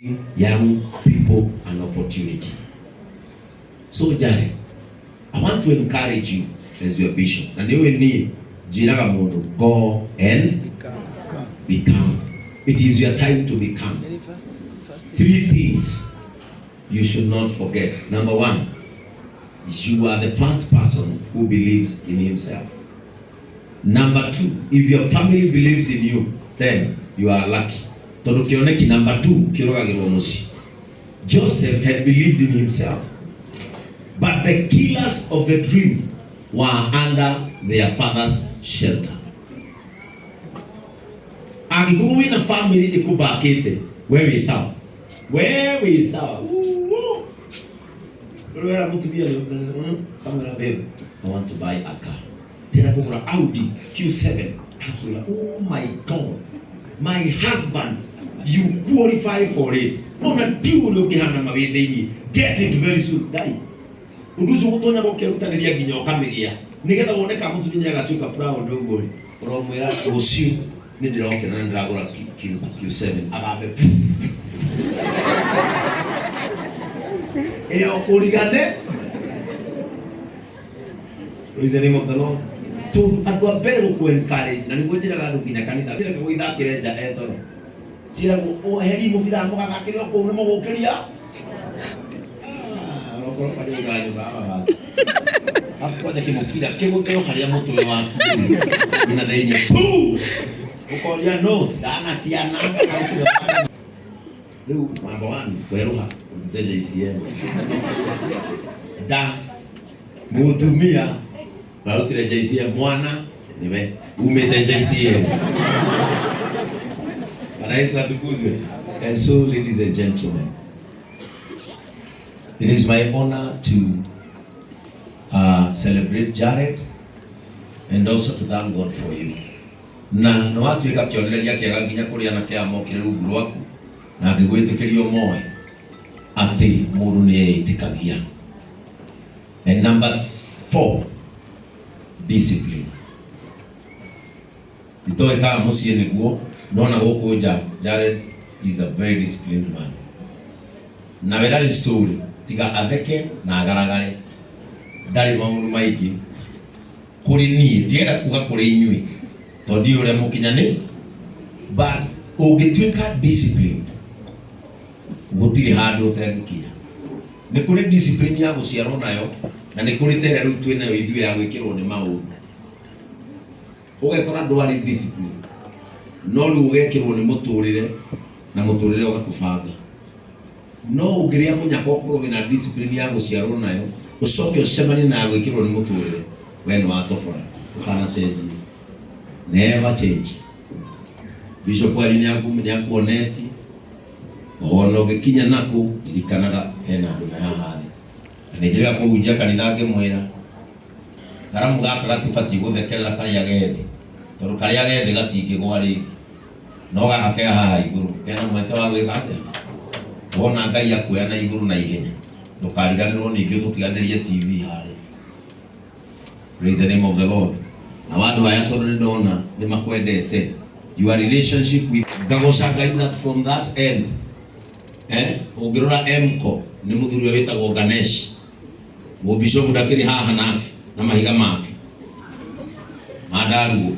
young people an opportunity. So Jared, I want to encourage you as your bishop. And you will need go and become. It is your time to become. 3 things you should not forget. Number 1, you are the first person who believes in himself. Number 2, if your family believes in you, then you are lucky. Number 2, Joseph had believed in himself, but the killers of the dream were under their father's shelter. And going a family to Kubakete, where is our? Where is our? I want to buy a car. Then I go Audi Q7. Oh my God, my husband, you qualify for it. Get it very soon. Die. Uduzu kutonya bokeruta nilia ginyo kamegia. Nigeta woneka mtu ninyaga tuka proud ogori. Oromwera osi nidiroke na ndagora Q7 ababe. Eyo urigane. Praise the name of the Lord. To adwa beru ku encourage na nigojira gadu kinya kanitha kire ko ithakire nja etoro. Sira ko heri mu fira mo gakakire ko no mo gokeria. Kwa pale gani baba. Hapo kwa kimo fira kemo teo kali ya moto wa. Ina deni. Uko ya no, dana siana. Leo mambo wanu kweruha DJCM. Da mutumia bautire JCM mwana niwe umete JCM. Anaisa tukuzwe. And so, ladies and gentlemen, it is my honor to celebrate Jared and also to thank God for you. Na watu ikakionelia kiaga ginya kuria na kia mokire rungu rwaku na ngigwitikirio moe ati mundu ni eitikagia. And number 4, discipline. Itoe kama musie niguo nona goko Jared is a very disciplined man. Na vedali story tiga atheke na agaragare ndari maundu maingi kuri ni ndienda kuga kuri inyui tondi ure mukinyani, but ungituika disciplined gutiri handu utegikinya. Ni kuri discipline ya guciarwo nayo na ni kuri tere riu twina yo ithu ya gwikirwo ni maundu ugekora ndwari discipline no riu ugekirwo ni muturire na muturire ugakubanga. No ungiria munyako kuro wina discipline ya guciarwo nayo ucoke ucemani na gwikirwo ni muturire we no atofora ukana change, never change. Bishop ali nyaku oneti ono gekinya naku ndikanaga hena andu na haha nijiria ko ujia kanitha ngemwira karamu gaka gatibati guthekerera karia gethe toru karia gethe gatingigwa ringi no gake haha iguru kena mweke wa gwika atia wona Ngai akuya na iguru na ihenya ndukariganirwo ningi tutiganirie TV hare. Praise the name of the Lord. Na wandu aya tondu ndona ni makwendete your relationship with Gagosa guide that from that end. Ugirora Mko ni muthuri wetagwo Ganesh mo bishop ndakiri haha nake na mahiga make madarugo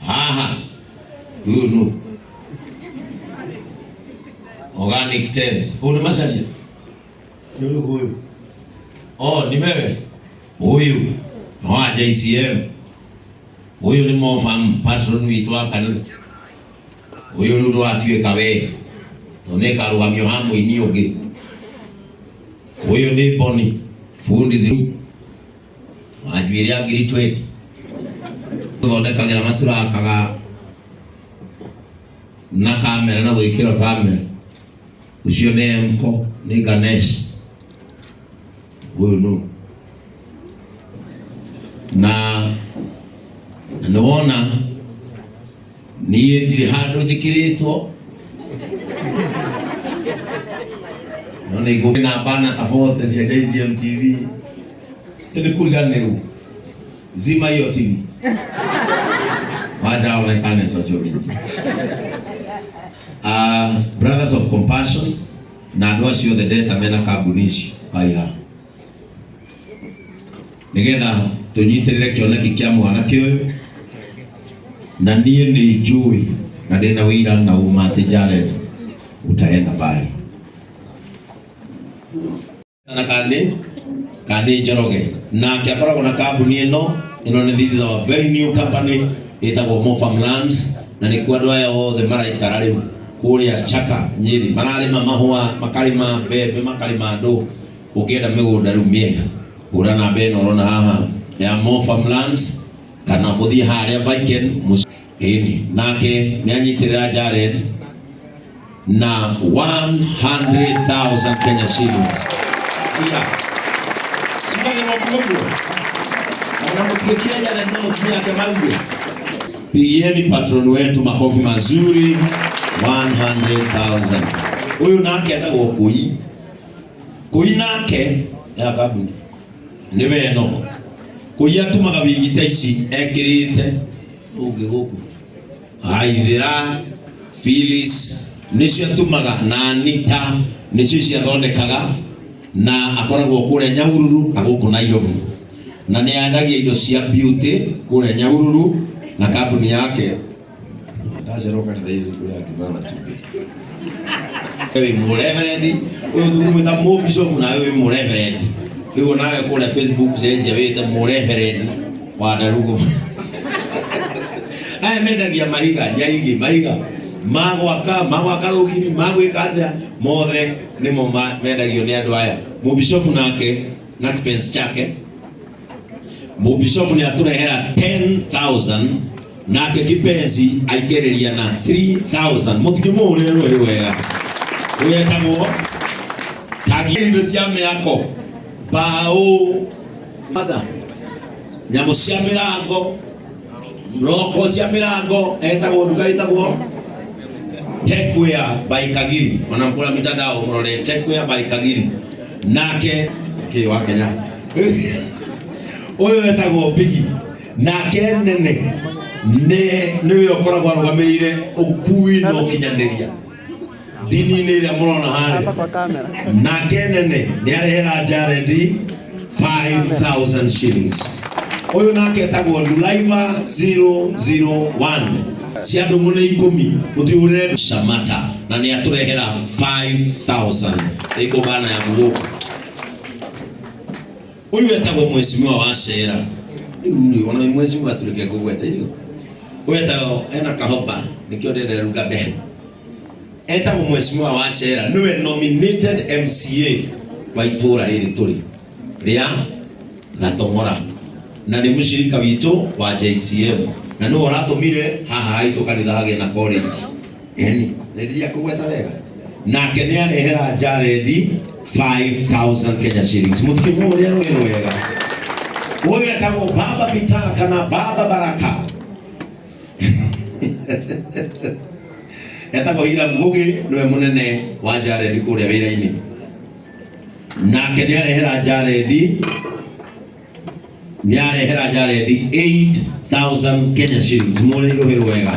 haha you know organic tents kuna masalia ndio huyo. Oh, ni wewe huyu wa JCM huyu ni mofam patron witwa kanuni huyu ndio atuye kawe toneka rugamio hamwe ni oge huyu ni Boni fundi ziru ajuiria ngiri 20 thondekagira matura akaga na kamera na gwikira kamera ucio ni Mko ni Ganesh huyu no na naona ni ndiri handu njikiritwo none igo na bana tofauti cia JCM TV ndi kuliganiru zima hiyo TV baada ya onekane socho mingi Brothers of Compassion na andũ acio othe ndeta mena kambuni icio kaiha nigetha tunyitirire kĩoneki kĩa mwanake ũyũ na niĩ nĩ njũĩ na ndĩna wĩira na uma atĩ Jared utaenda mbali na kandi Njoroge na akiakoragwo na kambuni ĩno nĩ this is our very new company ĩtagwo More Farmlands na nĩ kwa andũ aya othe maraikara rĩu kũrĩa Chaka Nyeri mararĩma mahũa makarĩma mbembe makarĩma ndũ ũkĩenda mĩgũnda rĩu mĩega hũra namba ĩno ũrona haha ya More Farmlands kana mũthiĩ harĩa Viken ĩni nake nĩ anyitĩrĩra Jared na 100,000 Kenya shillings. Yeah. Pigieni patron wetu makofi mazuri. 100,000. Huyu nake atagwo Kui nake ya kabuni ni weno Kui atumaga wigita ici ekirite ungi guku Aithira Phyllis nicio atumaga na Anita nicio ciathondekaga na akoragwo kũrĩa Nyahururu agũkũ Nairobi na nĩ andagia indo cia beauty kũrĩa Nyahururu na kambuni yake ndaceroka nĩ thairi kũrĩa kibana tupi ewe mũreverendi ũyũ thugumwĩta mũbishop na ewe mũreverendi rĩu nawe kũrĩa Facebook cenjia wĩte mũreverendi wa Ndarugu aya mendagia mahiga nyaigi mahiga magwaka rũgiri magwĩka atĩa mothe nĩmo mendagio nĩ andũ aya mũbishop nake na kipensi chake mũbishop nĩ atũrehera 10,000 nake kipensi aingĩrĩria na 3,000 mũtikĩmũhũrĩre rũhĩ wega ũyetagwo kagia indo cia mĩako mbaũ nyamũ cia mĩrango roko cia mĩrango etagwo nduka itagwo Techwear by Kagiri wanampula mitandao mrode Techwear by Kagiri nake wa Kenya uyu etagwo Bigi nake nene niwe ukoragwo arũgamĩrĩire ũkui na ũkinyanĩria dini-inĩ ĩrĩa mũrona harĩa nake nene nĩ arehera Jared 5,000 shillings uyu nake etagwo Lulaiva 001 ciandũ mũne 10 mũtiũrĩre Shamata na nĩ atũrehera 5,000 ĩkũbana ya mũgũkũ uyu etagwo Mheshimiwa wa Cera rĩu ona Mheshimiwa atũrĩke kũgweta irio uyu etagwo ena kahoba nĩkĩo ndĩrenda ruga mbehe etagwo Mheshimiwa wa Cera nĩwe nominated MCA wa itũra rĩrĩ tũrĩ rĩa Gatong'ora na nĩ mũcirika witũ wa JCM na no ũratũmire haha itũ kanitha hagĩ na college yani nĩthia kũgweta wega nake nĩ arehera Jared 5,000 Kenya shillings mũtikĩmũhũrĩre rũhĩ wega ũyũ etagwo Baba Peter kana Baba Baraka etagwo Ira Ngugi nĩwe mũnene wa Jared kũrĩa wĩra-inĩ nake nĩ arehera Jared 8,000 Kenya shillings mũhũrĩre rũhĩ wega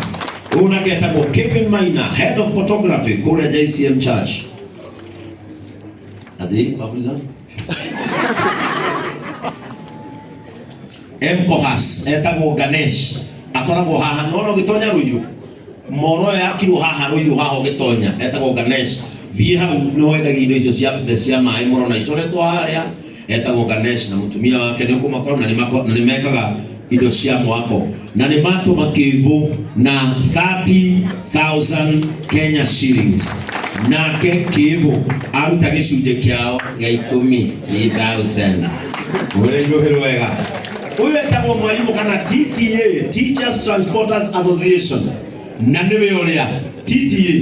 ũyũ nake etagwo Kevin Maina head of photography kũrĩa JCM Church ati mafuliza Kohas etagwo Ganesh akoragwo haha no gĩtonya rũiru moro yakirwo haha rũiru haha gĩtonya etagwo Ganesh thiĩ hau no wendagia indo icio cia maĩ mũrona icoretwo harĩa etagwo Ganesh na mũtumia wake nĩ ũkũmakora na nĩ mekaga indo cia mwako na nĩ matũma kĩbũ na 30,000 Kenya shillings nake kĩbũ aruta gĩcunjĩ kĩao gĩa 10,000 ũrĩrũhĩ wega ũyũ etagwo mwarimũ kana TTA Teachers Transporters Association na nĩwe ũrĩa TTA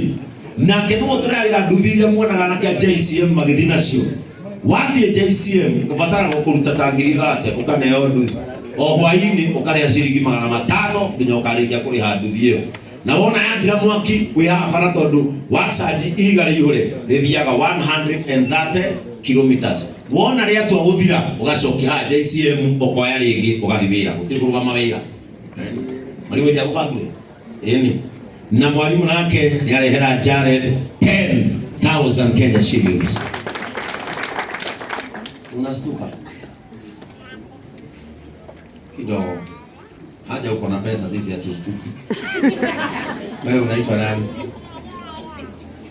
nake nĩwe tũragĩra nduthi iria muonaga na kĩa JCM magĩthiĩ nacio wathiĩ JCM ũbataraga kũruta ta 30 ũkaneo nduthi o hwaĩ-inĩ ũkarĩa ciringi 500 nginya ũkarĩkia kũrĩha nduthi ĩyo na wona yambira mwaki wĩ haha bara tondũ wacaji igara ihũre rĩthiaga 130 kilometers wona rĩatua gũthira ũgacokia haha JCM ũkoya rĩngĩ ũgathiĩ wĩra ũtirĩ kũrũgama wĩra marĩwe ndia gũbangire ĩni na mwalimu nake niarehera Jared 10,000 Kenya shillings. Unastuka kidogo, haja uko na pesa, sisi hatustuki. Wewe unaitwa nani?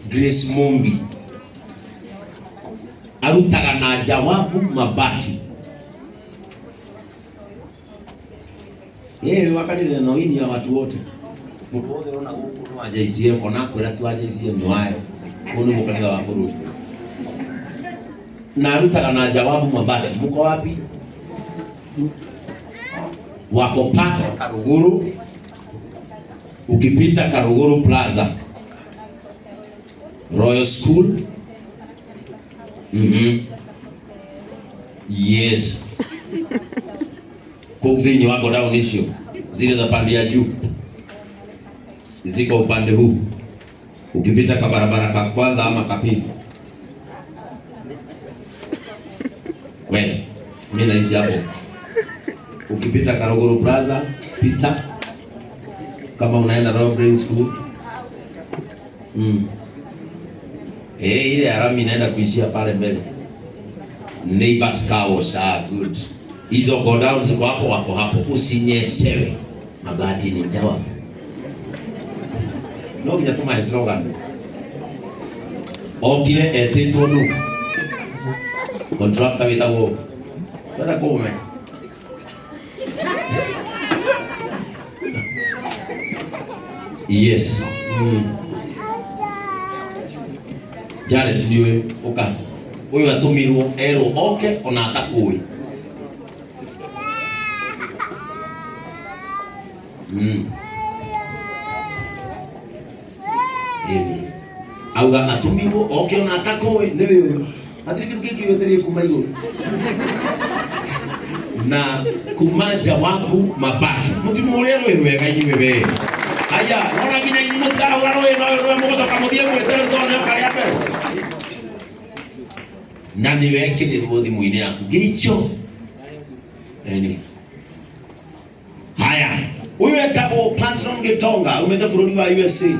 Grace Mombi arutaga na Jawabu Mabati. Yeye wakanile no ini ya watu wote. Mtu wote unaona huko wa JCM kona kwera tu wa JCM ni wae. Kuno mukanila wa furu. Na arutaga na Jawabu Mabati. Mko wapi? Wako paka Karuguru. Ukipita Karuguru Plaza, Royal School. Yes. Kugini wako down issue. Zile za pande ya juu ziko upande huu. Ukipita kwa barabara ka kwanza ama kapili. Wewe, mimi naishi hapo. Ukipita Karuguru Plaza, pita. Kama unaenda Royal School. Ile arami inaenda kuishia pale mbele. Neighbors cows are good. Hizo go down ziko hapo hapo. Usinyeshewe. Mabati ni Jawabu. No kija tuma slogan. Okile eteto no. Contractor witago. Sada kome. Yes. Jared niwe oka. Wewe atumirwo ero oke ona atakui. Auga atumirwo oke ona atakui ni wewe. Atiriki kiki wetere kumaigo. Na kuma Jawabu Mabati. Mutimurero wega nyi wewe. Aya, ona kinya ni mutara wewe na wewe mkosa kamudia wetere tone kali hapo. Na niwekirwo thimu-ini yaku giricho eni. Haya, uyu etagwo Patron Gitonga umete bururi wa USA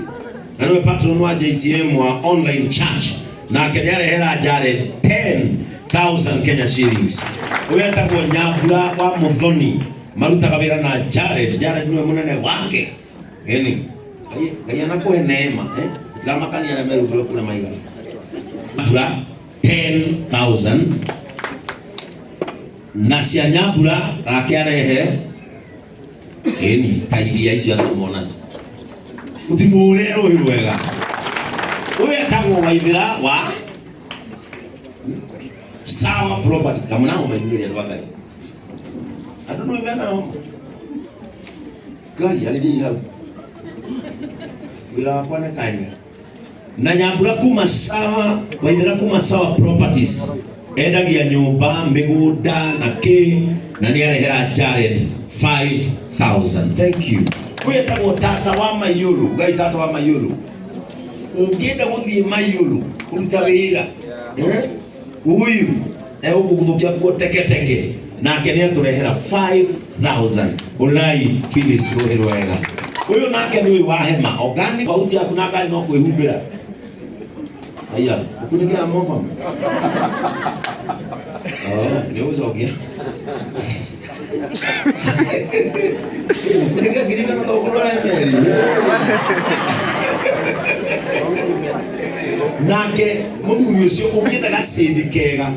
na niwe patron wa JCM wa online church na keniarehera Jared 10,000 Kenya shillings. Uyu etagwo Nyambura wa Muthoni marutaga wira na Jared niwe munene wake eni. Ayana kwa neema kama kani ana meru kuna maiga Nyambura 10,000 na cia Nyambura akearehe eni tairia icio atumona utimurero uyu wega uyu etagwo Waithira wa Sawa Properties kama nao umenyuria rwaka aduno imena no gai alidi hau bila kwana kanya na Nyambura kuma Sawa Waithira kuma Sawa Properties endagia nyumba migunda na ki na niarehera Jared 5,000. Thank you. Kwetagwo Tata wa Mayulu gai Tata wa Mayulu ungienda guthie Mayulu kuruta wira uyu eguguthukia kuo teketeke nake ni aturehera 5,000 ulai Phyllis Rohero wega uyu nake ni wa hema organic auti yaku na ngari no kwihumbira aya ukunikia mofa ni uzogia ukunikia girika no tokulora emeri nake muthuri ucio ungita gacindi kega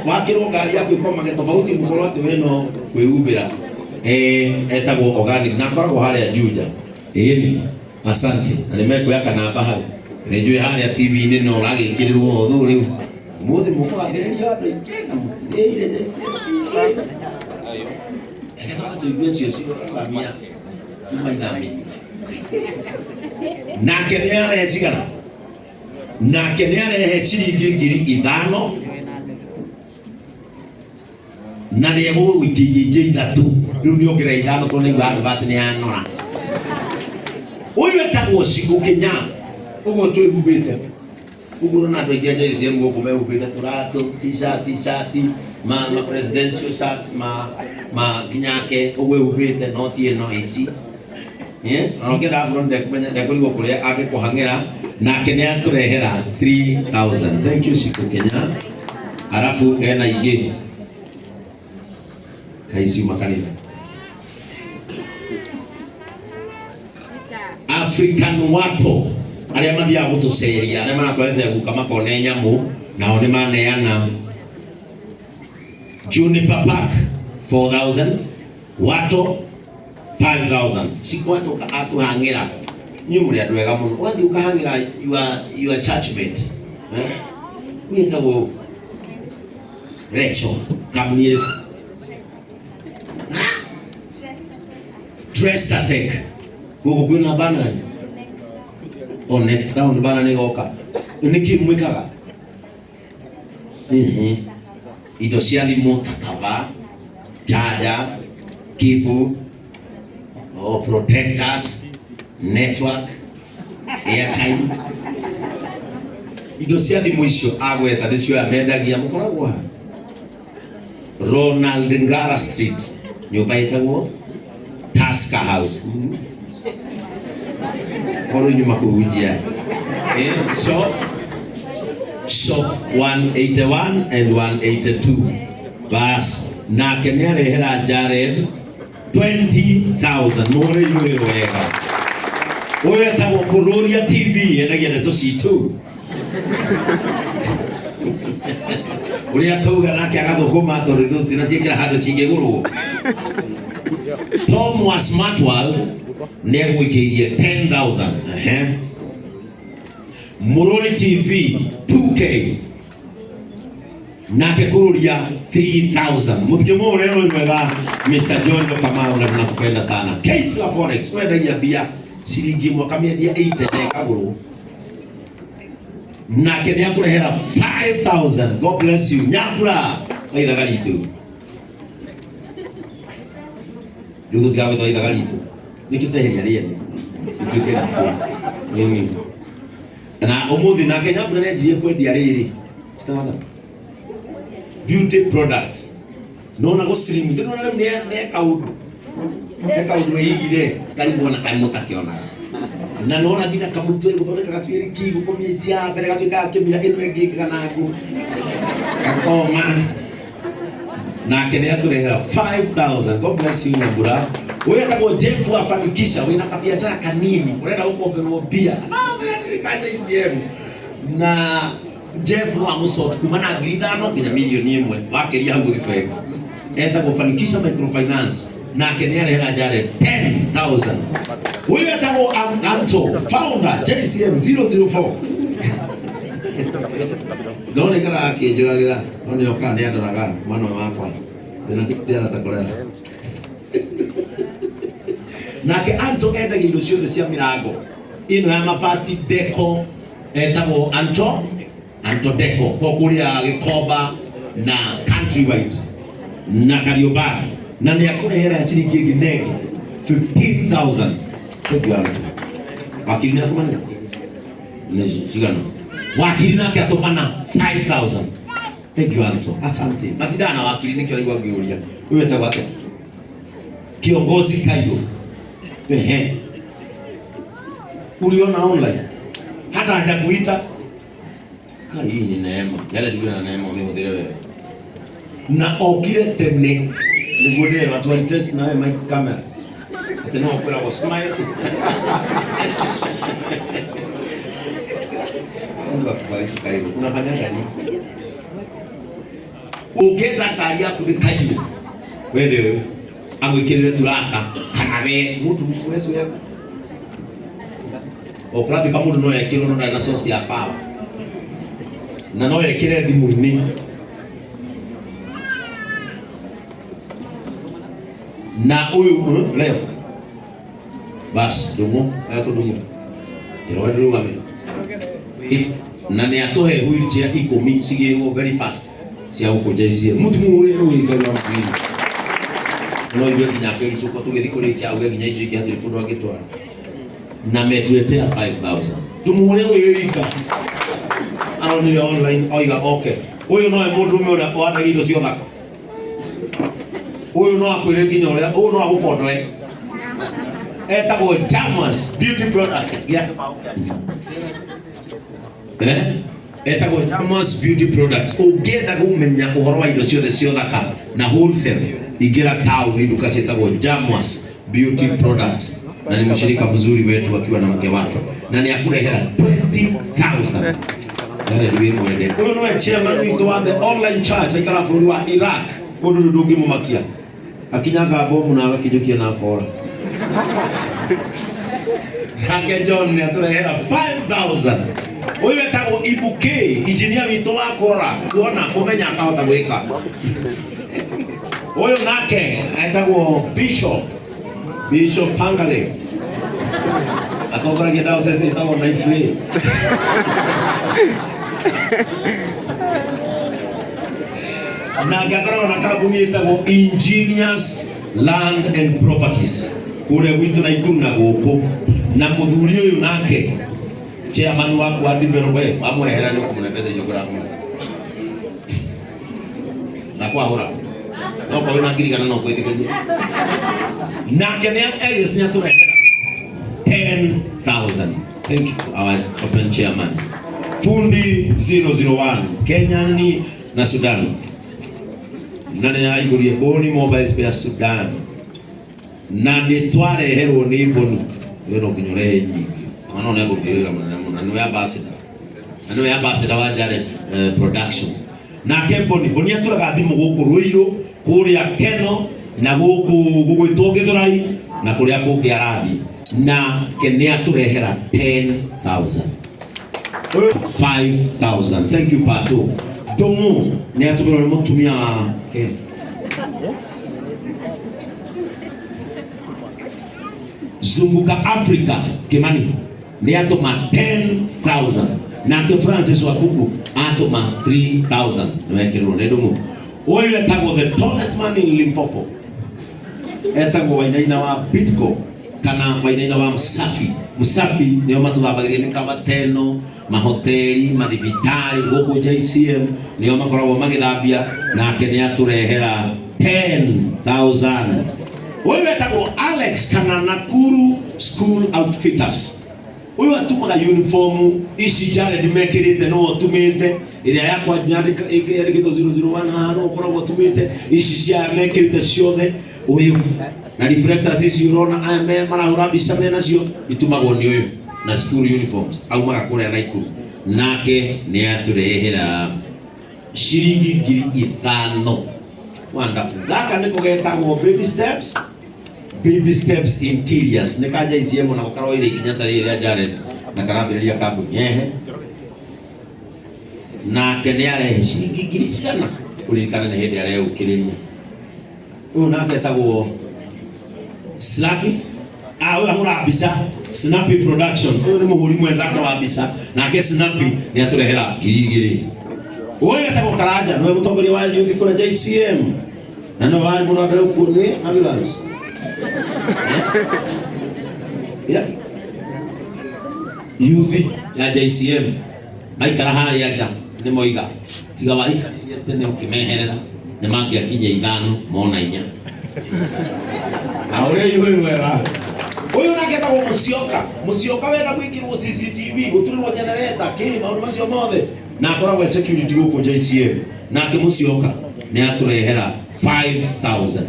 wakirwo ngari yaku ikoma getofauti mugoro ati weno kwihumbira etagwo organic na koragwo haria Juja eni. Asante na nimekuya namba hau rejwe haria TV-ini no ragikirirwo uthu riu muthi mukwagiriria andu ingena mutirire ayo eketwa tuigwe cio kamia maithami nake ni arehe cigara nake ni arehe ciringi 5,000 na ni egugwikirie 3 riu ni ongerera 5 tondu ni vandu vati ni anora uyu etagwo Ciku Kinya uguo twihumbite uguo na andu aingi JCM guku mehumbite turatu t-shirt ma presidential shirts ma ginyake uguo ehumbite no tie no ici Onokenda afro ndekumenya ndekuligo kuria ake kuhangira nake ni aturehera 3000. Thank you Siku Kenya. Arafu ena ingi kaisi makanitha African wapo aria mathia gutuceria aria marakorete guka makone nyamu nao ni maneana Juniper Park 4000, Wato 5000. Sikwato atuhangira nyumuri andu ega muno ugathi ukahangira your churchmate witago Rachel Kamnie Trestatek gugu kwina bana next round bana ni goka niki mwikaga indo cia thimu takaba jaja kipu protectors network airtime indo cia thimu icio agweta nicio amendagia mukoragwa Ronald Ngara Street nyumba itagwo Tasker House koro nyuma kuhujia shop 181 and 182 bas na kenya rehera Jared 20,000 more yule wega wewe tawo kuroria TV enagia ndeto citu uria tuga nake agathukuma tondu tina ciekira handu cingigurwo Tom wa Smartwall negwikirie 10,000 Murori TV 2K nake kururia 3,000 muthikimo rero wega Mr. John Kamau na tunakupenda sana Kaisla Forex wendagia bia ciringi mwaka mĩendia 8 kaguru nake ni akurehera 5,000. God bless you Nyambura waithaga ritu ndugu tigawe twaithaga ritu nikiteheria rieni ikikira mimi na umuthi nake Nyambura nenjie kwendia riri citawatha beauty products nona go slim nona leo ne kaudu igire karibu na kamuta kiona na nona gina kamutwe guthondeka gacwiri kigu kumisia mbere gatuika kimira ino ingi kanaku kakoma nake ni aturehera 5,000. God bless you Nyambura wewe kama Jeff afanikisha wewe na kabiashara kanini unaenda huko kwa bia na unashirikaje ICM na Jeff wa musot kumana ngirithano nginya milioni 1 wakiria nguthi fega enda kufanikisha microfinance nake ni arehera Jared 10,000. wewe tawo Anto founder JCM 004 none kala akijuragira none yoka ni andoraga mwana wakwa ndina kitera takorera nake Anto endagia indo ciothe cia mirango ino ya mabati deco etago Anto Deco kwa kuria Gikomba na Countrywide na Kariobangi na ni akurehera ciringi nginegi 15,000. Thank Anto wakili na tumana ni cigana wakili nake atumana 5,000. Thank you Anto asante matidana wakili nikio igwa ngiuria wewe tawate kiongozi Kairo uliona online hata hajakuita hii ni neema yale ndio na neema umehudhuria wewe na okire tene nigode watu wa test na mic camera tena ukora wa smile Mungu akubariki Kairo unafanya nini ugenda kali yako Kairo wewe amwikirire turaka kana we mtu mfueso yako okrati kama mundu no yakiro no na source ya power na no yakire thimu-ini na uyu leo bas dumu ayako dumu iro ndu wame na ne atohe wheelchair 10 sigirwo very fast cia ukojezie mtu muure no ikari wa mwini no ibe kinya ke ichuko tugethi kurikia auge kinya icio iki hathiri kundu agitwara na metuetea 5,000 tumuure uyu ika aroni online oiga okay uyu no mundu ume ora indo cio thaka uyu no akwire kinya uria uyu no agupondoe etagwo Jamas Beauty Products etagwo Jamas Beauty Products. Ũngĩenda kũmenya ũhoro wa indo ciothe cia ũthaka na wholesale, ingira town iduka cietagwo Jamas Beauty Products, na ni mshirika mzuri wetu akiwa na mke wake, na ni akurehera 20,000. Huyo no chairman witu wa the online church aikara bũrũri wa Iraq, ũndũ ndũngĩmũmakia akinyaga bomu na agakijukia na kora. Nake John ni aturehera 5,000. Huyo etagwo Ibuke, engineer witu wa kora kuona kumenya akahota gwika. Huyo nake etagwo Bishop Pangale atongoragia diocese etagwo Naifle. Na gakoragwo na kambuni etagwo Engineers Land and Properties kule witu na Ikuru na gũkũ, na mũthuri ũyũ nake chairman wa development amwehera ni kumnembeza geography na kwa hora no kwa na ngirigana no kwethikania nake ni Elias nyaturehera 10,000. Thank you our open chairman. Fundi 001 Kenya ni na Sudan nani ya igurie Boni Mobile Spare Sudan na ni twareherwo ni Boni wero nginyore nyingi ana no ngirira na no ya ambassador wa Jared production na Boni aturaga thimu guku Ruiru kuria Keno na guku gwitwo Githurai na kuria kungi Arabi na Kenya aturehera 10,000. 5,000. Thank you Pato. Domo ni atumira mutumia Kenya. Zunguka Africa Kimani ni atoma 10,000 na ke Francis Wakuku atoma 3,000 nwekirwo ni Domo. Oyo etagwo the tallest man in Limpopo etagwo Wainaina wa Bidco kana Wainaina wa Msafi nio matuthambagiria mikabateno mahoteli mathibitari guku JCM nio makoragwo magithambia nake ni aturehera 10,000. Oyo etagwo Alex kana Nakuru School Outfitters. Oyo atumaga uniform ici Jared mekirite no tumite iria yakwa nyandika ikirigito 001 no koragwo tumite ici cia mekirite ciothe. Oyo na reflectors ici urona ame marahura mbica mena cio itumagwo ni oyo na school uniforms aumaga kuria na Ikuru nake ni aturehera shiringi 5,000. Wonderful. Gaka niko getagwo Baby Steps Interiors nikaja ICM na gukaro ile ikinyata ile Jared na karambiriria kambuni nake ni arehe shiringi 1,000 ulikana na hindi arehe ukiriria. Uyu nake etagwo Slappy uyu ahura mbica Snappy Production. Uyu ni muhuri mwenzake wa mbica nake Snappy ni aturehera 2,000. Uyu etagwo Karanja no mutongoria wa youth kura JCM na no wali murabere ukuni ambulance youth ya JCM maikara hali aja ni moiga tiga waika tene ukimeherera ni mangi akinye 5 mona 4 aure yuwe wera uyu naketa go musioka wera gwikirwo CCTV uturirwo generator ki maundu macio mothe na akoragwo security guku JCM nake musioka ni aturehera 5,000.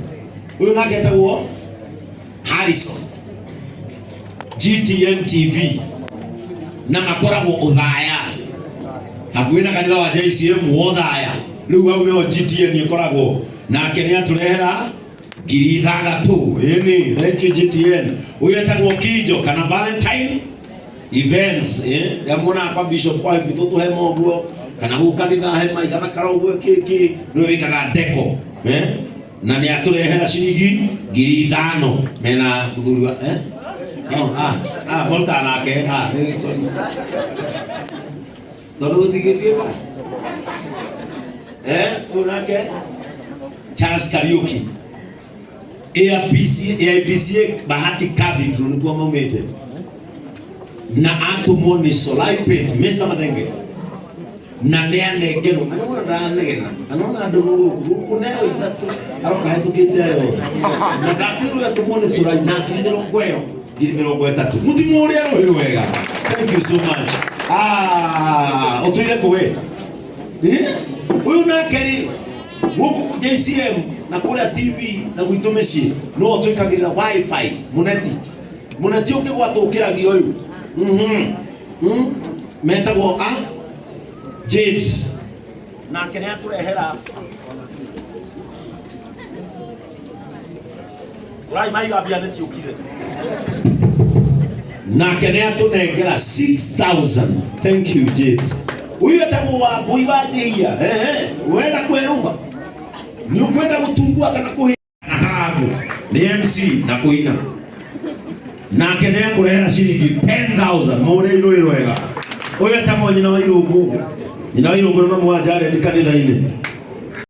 Uyu naketa go Harrison GTN TV na akoragwo uthaya hakuhi na kanitha wa JCM wothaya riu au no GTN ikoragwo nake ni aturehera 6,000. Ini thank you GTN. Uyu etagwo Kijo kana Valentine Events ya mwana kwa Bishop kwa bitoto he moguo kana hu kanitha he mai kana karogwe kiki no wikaga deco na ni aturehera shiringi 5,000 mena muthuri wa bolta nake Toro tigetie ba unake Charles Kariuki AIPC Bahati Cabin tulikuwa momete na atumo ni Solai Pet Mr. Madenge na neane gero anona ndugu kuneo itatu aroka hetukite ayo na dakiru atumo ni Solai na kilero kweyo 30 mutimu uria roi wega. Thank you so much. Otuire kuwe uyu nake ri guku JCM na kuria TV na gwitu micii no twikagirira wifi muneti ungi gwatukiragia uyu metagwo James nake ni aturehera rai mai gabia nĩ ciũkire nake ni atunengera 6,000. Thank you James. Uyu etagwo wa Buivadia wenda kweruga ni ukwenda gutungua kana kuhina hagu ni MC na kuina nake ni akurehera ciringi 10,000 muri iru wega. Uyu etagwo nyina wa irungu no mamwe wa Jared kanitha-ini